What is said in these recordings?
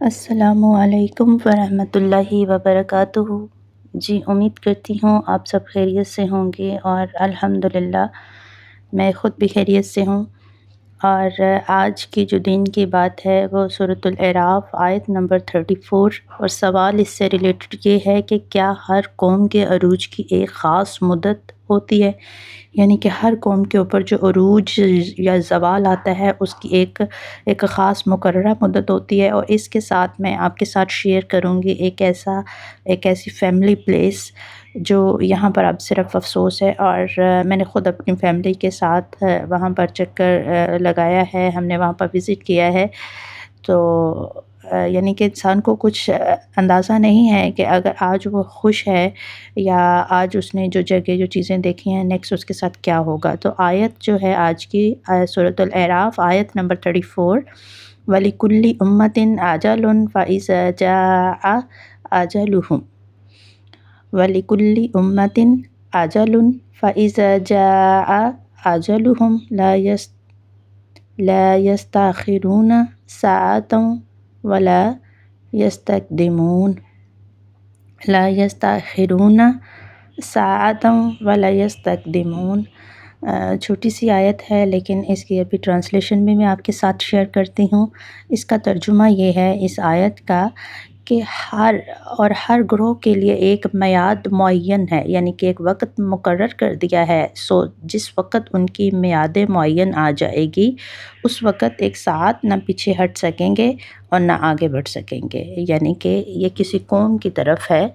السلام علیکم ورحمۃ اللہ وبرکاتہ۔ جی امید کرتی ہوں آپ سب خیریت سے ہوں گے، اور الحمدللہ میں خود بھی خیریت سے ہوں۔ اور آج کی جو دن کی بات ہے وہ سورۃ الاعراف آیت نمبر 34، اور سوال اس سے ریلیٹڈ یہ ہے کہ کیا ہر قوم کے عروج کی ایک خاص مدت ہوتی ہے؟ یعنی کہ ہر قوم کے اوپر جو عروج یا زوال آتا ہے اس کی ایک خاص مقررہ مدت ہوتی ہے، اور اس کے ساتھ میں آپ کے ساتھ شیئر کروں گی ایک ایسی فیملی پلیس جو یہاں پر اب صرف افسوس ہے، اور میں نے خود اپنی فیملی کے ساتھ وہاں پر چکر لگایا ہے، ہم نے وہاں پر وزٹ کیا ہے۔ تو یعنی کہ انسان کو کچھ اندازہ نہیں ہے کہ اگر آج وہ خوش ہے یا آج اس نے جو جگہ جو چیزیں دیکھی ہیں نیکسٹ اس کے ساتھ کیا ہوگا۔ تو آیت جو ہے آج کی سورۃ الاعراف آیت نمبر 34، وَلِكُلِّ أُمَّةٍ أَجَلٌ فَإِذَا جَاءَ أَجَلُهُمْ وَلِكُلِّ أُمَّةٍ أَجَلٌ فَإِذَا جَاءَ أَجَلُهُمْ لا يستأخرون ساعة ولا يستقدمون لا يستأخرون ساعة ولا يستقدمون۔ چھوٹی سی آیت ہے لیکن اس کی ابھی ٹرانسلیشن بھی میں آپ کے ساتھ شیئر کرتی ہوں۔ اس کا ترجمہ یہ ہے اس آیت کا کہ ہر گروہ کے لیے ایک میعاد معین ہے، یعنی کہ ایک وقت مقرر کر دیا ہے۔ جس وقت ان کی میعاد معین آ جائے گی اس وقت ایک ساتھ نہ پیچھے ہٹ سکیں گے اور نہ آگے بڑھ سکیں گے۔ یعنی کہ یہ کسی قوم کی طرف ہے،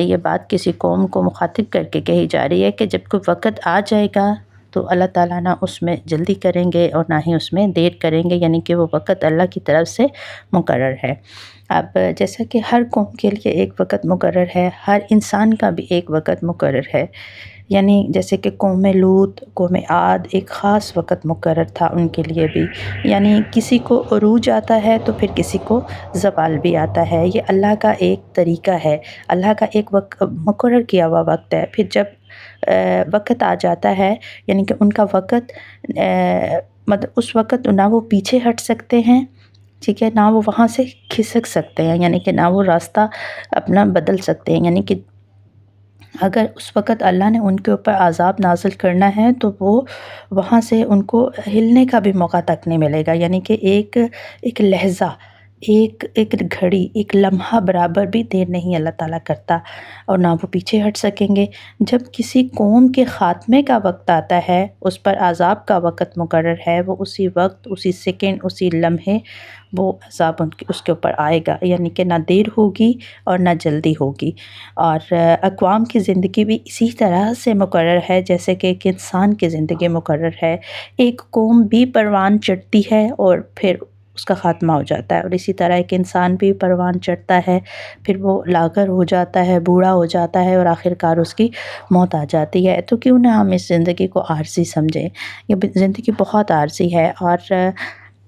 یہ بات کسی قوم کو مخاطب کر کے کہی جا رہی ہے کہ جب کوئی وقت آ جائے گا تو اللہ تعالیٰ نہ اس میں جلدی کریں گے اور نہ ہی اس میں دیر کریں گے، یعنی کہ وہ وقت اللہ کی طرف سے مقرر ہے۔ اب جیسا کہ ہر قوم کے لیے ایک وقت مقرر ہے، ہر انسان کا بھی ایک وقت مقرر ہے۔ یعنی جیسے کہ قوم لوط، قوم عاد ایک خاص وقت مقرر تھا ان کے لیے بھی، یعنی کسی کو عروج آتا ہے تو پھر کسی کو زوال بھی آتا ہے۔ یہ اللہ کا ایک طریقہ ہے، اللہ کا ایک وقت مقرر کیا ہوا وقت ہے۔ پھر جب وقت آ جاتا ہے یعنی کہ ان کا وقت مطلب اس وقت نہ وہ پیچھے ہٹ سکتے ہیں، ٹھیک ہے، نہ وہ وہاں سے کھسک سکتے ہیں، یعنی کہ نہ وہ راستہ اپنا بدل سکتے ہیں۔ یعنی کہ اگر اس وقت اللہ نے ان کے اوپر عذاب نازل کرنا ہے تو وہ وہاں سے ان کو ہلنے کا بھی موقع تک نہیں ملے گا، یعنی کہ ایک لحظہ، ایک گھڑی، ایک لمحہ برابر بھی دیر نہیں اللہ تعالیٰ کرتا، اور نہ وہ پیچھے ہٹ سکیں گے۔ جب کسی قوم کے خاتمے کا وقت آتا ہے، اس پر عذاب کا وقت مقرر ہے، وہ اسی وقت، اسی سیکنڈ، اسی لمحے وہ عذاب اس کے اوپر آئے گا، یعنی کہ نہ دیر ہوگی اور نہ جلدی ہوگی۔ اور اقوام کی زندگی بھی اسی طرح سے مقرر ہے جیسے کہ ایک انسان کی زندگی مقرر ہے۔ ایک قوم بھی پروان چڑھتی ہے اور پھر اس کا خاتمہ ہو جاتا ہے، اور اسی طرح ایک انسان بھی پروان چڑھتا ہے، پھر وہ لاغر ہو جاتا ہے، بوڑھا ہو جاتا ہے، اور آخر کار اس کی موت آ جاتی ہے۔ تو کیوں نہ ہم اس زندگی کو عارضی سمجھیں، یہ زندگی بہت عارضی ہے۔ اور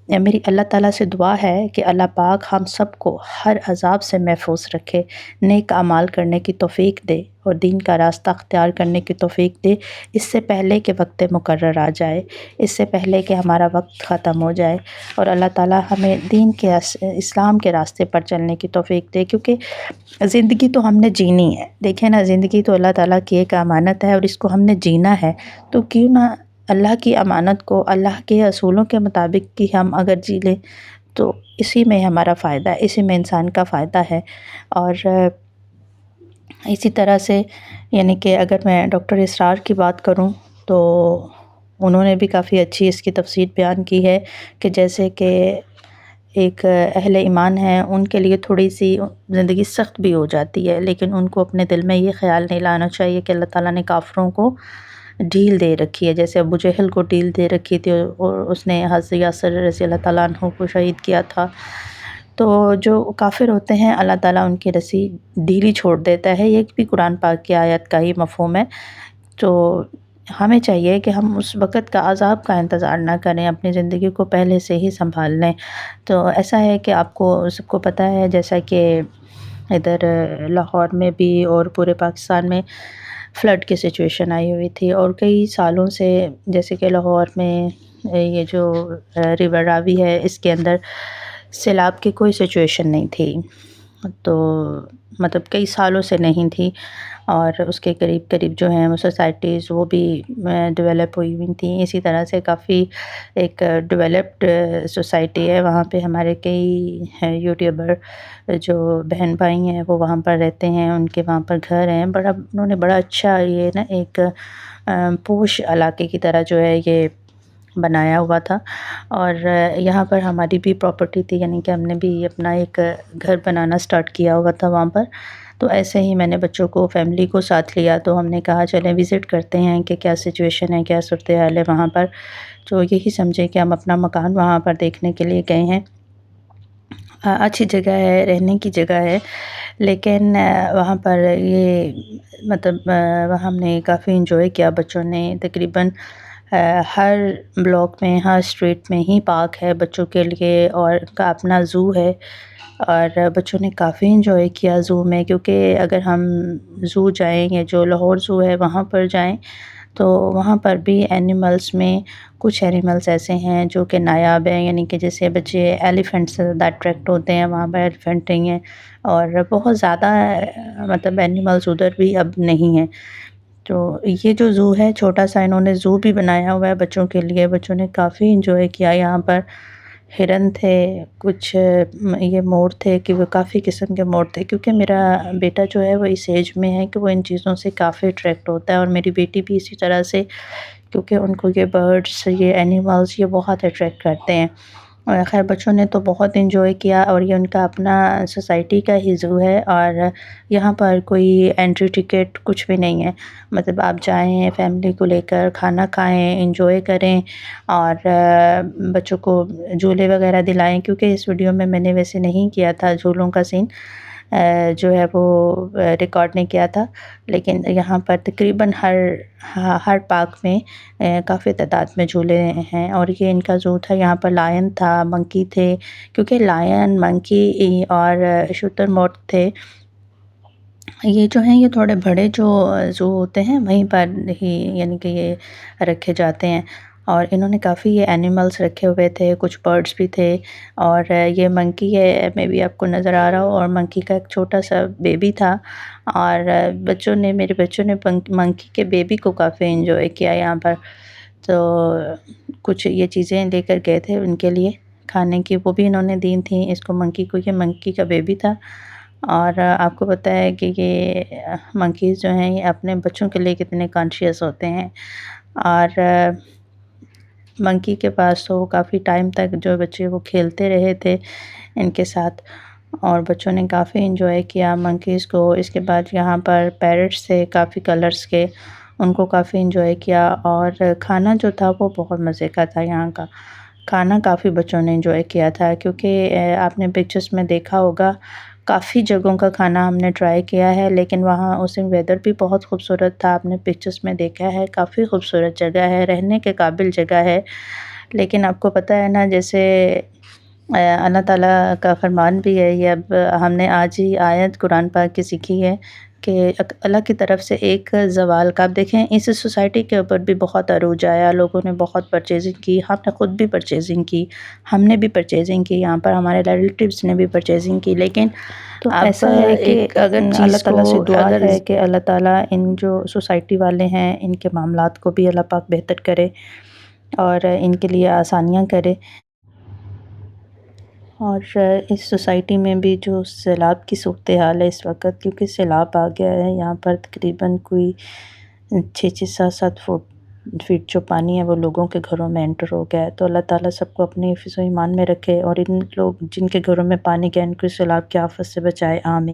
میری اللہ تعالیٰ سے دعا ہے کہ اللہ پاک ہم سب کو ہر عذاب سے محفوظ رکھے، نیک اعمال کرنے کی توفیق دے اور دین کا راستہ اختیار کرنے کی توفیق دے، اس سے پہلے کہ وقت مقرر آ جائے، اس سے پہلے کہ ہمارا وقت ختم ہو جائے، اور اللہ تعالیٰ ہمیں دین کے اسلام کے راستے پر چلنے کی توفیق دے، کیونکہ زندگی تو ہم نے جینی ہے۔ دیکھیں نا، زندگی تو اللہ تعالیٰ کی ایک امانت ہے اور اس کو ہم نے جینا ہے، تو کیوں نہ اللہ کی امانت کو اللہ کے اصولوں کے مطابق کی ہم اگر جی لیں تو اسی میں ہمارا فائدہ ہے، اسی میں انسان کا فائدہ ہے۔ اور اسی طرح سے یعنی کہ اگر میں ڈاکٹر اسرار کی بات کروں تو انہوں نے بھی کافی اچھی اس کی تفسیر بیان کی ہے کہ جیسے کہ ایک اہل ایمان ہیں، ان کے لیے تھوڑی سی زندگی سخت بھی ہو جاتی ہے، لیکن ان کو اپنے دل میں یہ خیال نہیں لانا چاہیے کہ اللہ تعالیٰ نے کافروں کو ڈھیل دے رکھی ہے، جیسے ابو جہل کو ڈھیل دے رکھی تھی اور اس نے حضرت یاسر رضی اللہ تعالیٰ عنہ کو شہید کیا تھا۔ تو جو کافر ہوتے ہیں اللہ تعالیٰ ان کی رسی ڈھیلی چھوڑ دیتا ہے، یہ بھی قرآن پاک کی آیت کا ہی مفہوم ہے۔ تو ہمیں چاہیے کہ ہم اس وقت کا عذاب کا انتظار نہ کریں، اپنی زندگی کو پہلے سے ہی سنبھال لیں۔ تو ایسا ہے کہ آپ کو سب کو پتہ ہے، جیسا کہ ادھر لاہور میں بھی اور پورے پاکستان میں فلڈ کی سچویشن آئی ہوئی تھی، اور کئی سالوں سے جیسے کہ لاہور میں یہ جو ریور راوی ہے اس کے اندر سیلاب کی کوئی سچویشن نہیں تھی، تو مطلب کئی سالوں سے نہیں تھی، اور اس کے قریب قریب جو ہیں وہ سوسائٹیز وہ بھی ڈیولپ ہوئی ہوئی تھیں. اسی طرح سے کافی ایک ڈیولپڈ سوسائٹی ہے. وہاں پہ ہمارے کئی ہیں یوٹیوبر جو بہن بھائی ہیں وہ وہاں پر رہتے ہیں، ان کے وہاں پر گھر ہیں. انہوں نے بڑا اچھا یہ نا ایک پوش علاقے کی طرح جو ہے یہ بنایا ہوا تھا، اور یہاں پر ہماری بھی پراپرٹی تھی، یعنی کہ ہم نے بھی اپنا ایک گھر بنانا سٹارٹ کیا ہوا تھا وہاں پر. تو ایسے ہی میں نے بچوں کو فیملی کو ساتھ لیا، تو ہم نے کہا چلیں وزٹ کرتے ہیں کہ کیا سچویشن ہے، کیا صورتحال ہے وہاں پر. تو یہی سمجھیں کہ ہم اپنا مکان وہاں پر دیکھنے کے لیے گئے ہیں. اچھی جگہ ہے، رہنے کی جگہ ہے، لیکن وہاں پر یہ مطلب ہم نے کافی انجوائے کیا. بچوں نے تقریباً ہر بلاک میں، ہر اسٹریٹ میں ہی پارک ہے بچوں کے لیے، اور ان کا اپنا زو ہے، اور بچوں نے کافی انجوائے کیا زو میں. کیونکہ اگر ہم زو جائیں یا جو لاہور زو ہے وہاں پر جائیں تو وہاں پر بھی اینیملز میں کچھ اینیملز ایسے ہیں جو کہ نایاب ہیں، یعنی کہ جیسے بچے ایلیفنٹ سے زیادہ اٹریکٹ ہوتے ہیں. وہاں پر ایلیفنٹ نہیں ہیں، اور بہت زیادہ مطلب اینیملز ادھر بھی اب نہیں ہیں. تو یہ جو زو ہے چھوٹا سا، انہوں نے زو بھی بنایا ہوا ہے بچوں کے لیے. بچوں نے کافی انجوائے کیا. یہاں پر ہرن تھے، کچھ یہ مور تھے، کہ وہ کافی قسم کے مور تھے. کیونکہ میرا بیٹا جو ہے وہ اس ایج میں ہے کہ وہ ان چیزوں سے کافی اٹریکٹ ہوتا ہے، اور میری بیٹی بھی اسی طرح سے، کیونکہ ان کو یہ برڈس، یہ اینیملز یہ بہت اٹریکٹ کرتے ہیں. اور خیر بچوں نے تو بہت انجوائے کیا، اور یہ ان کا اپنا سوسائٹی کا ہی زو ہے، اور یہاں پر کوئی انٹری ٹکٹ کچھ بھی نہیں ہے. مطلب آپ جائیں فیملی کو لے کر، کھانا کھائیں، انجوائے کریں، اور بچوں کو جھولے وغیرہ دلائیں. کیونکہ اس ویڈیو میں نے ویسے نہیں کیا تھا جھولوں کا سین، جو ہے وہ ریکارڈ نہیں کیا تھا، لیکن یہاں پر تقریباً ہر پارک میں کافی تعداد میں جھولے ہیں. اور یہ ان کا زو تھا. یہاں پر لائن تھا، منکی تھے، کیونکہ لائن، منکی اور شتر مرغ تھے. یہ جو ہیں یہ تھوڑے بڑے جو زو ہوتے ہیں وہیں پر ہی یعنی کہ یہ رکھے جاتے ہیں. اور انہوں نے کافی یہ اینیملز رکھے ہوئے تھے، کچھ برڈز بھی تھے. اور یہ منکی ہے، میں بھی آپ کو نظر آ رہا ہو، اور منکی کا ایک چھوٹا سا بیبی تھا. اور میرے بچوں نے منکی کے بیبی کو کافی انجوائے کیا یہاں پر. تو کچھ یہ چیزیں لے کر گئے تھے ان کے لیے کھانے کی، وہ بھی انہوں نے دی تھیں اس کو، منکی کو. یہ منکی کا بیبی تھا. اور آپ کو پتہ ہے کہ یہ منکیز جو ہیں یہ اپنے بچوں کے لیے کتنے کانشیس ہوتے ہیں. اور منکی کے پاس تو کافی ٹائم تک جو بچے وہ کھیلتے رہے تھے ان کے ساتھ، اور بچوں نے کافی انجوائے کیا منکیز کو. اس کے بعد یہاں پر پیرٹس تھے کافی کلرز کے، ان کو کافی انجوائے کیا. اور کھانا جو تھا وہ بہت مزے کا تھا. یہاں کا کھانا کافی بچوں نے انجوائے کیا تھا، کیونکہ آپ نے پکچرز میں دیکھا ہوگا کافی جگہوں کا کھانا ہم نے ٹرائی کیا ہے، لیکن وہاں اس دن ویدر بھی بہت خوبصورت تھا. آپ نے پکچرز میں دیکھا ہے کافی خوبصورت جگہ ہے، رہنے کے قابل جگہ ہے. لیکن آپ کو پتہ ہے نا، جیسے اللہ تعالیٰ کا فرمان بھی ہے، یہ اب ہم نے آج ہی آیت قرآن پاک کی سیکھی ہے کہ اللہ کی طرف سے ایک زوال کا. آپ دیکھیں اس سوسائٹی کے اوپر بھی بہت عروج آیا، لوگوں نے بہت پرچیزنگ کی، ہم نے خود بھی پرچیزنگ کی، ہم نے بھی پرچیزنگ کی، یہاں پر ہمارے ریلیٹیوز نے بھی پرچیزنگ کی. لیکن تو ایسا ہے کہ اگر اللہ تعالیٰ سے دعا ہے کہ اللہ تعالیٰ ان جو سوسائٹی والے ہیں ان کے معاملات کو بھی اللہ پاک بہتر کرے اور ان کے لیے آسانیاں کرے. اور اس سوسائٹی میں بھی جو سیلاب کی صورتحال ہے اس وقت، کیونکہ سیلاب آ گیا ہے یہاں پر، تقریباً کوئی 6-7 فٹ جو پانی ہے وہ لوگوں کے گھروں میں انٹر ہو گیا ہے. تو اللہ تعالیٰ سب کو اپنے حفظ و ایمان میں رکھے، اور ان لوگ جن کے گھروں میں پانی گیا ان کو سیلاب کی آفت سے بچائے. آمین.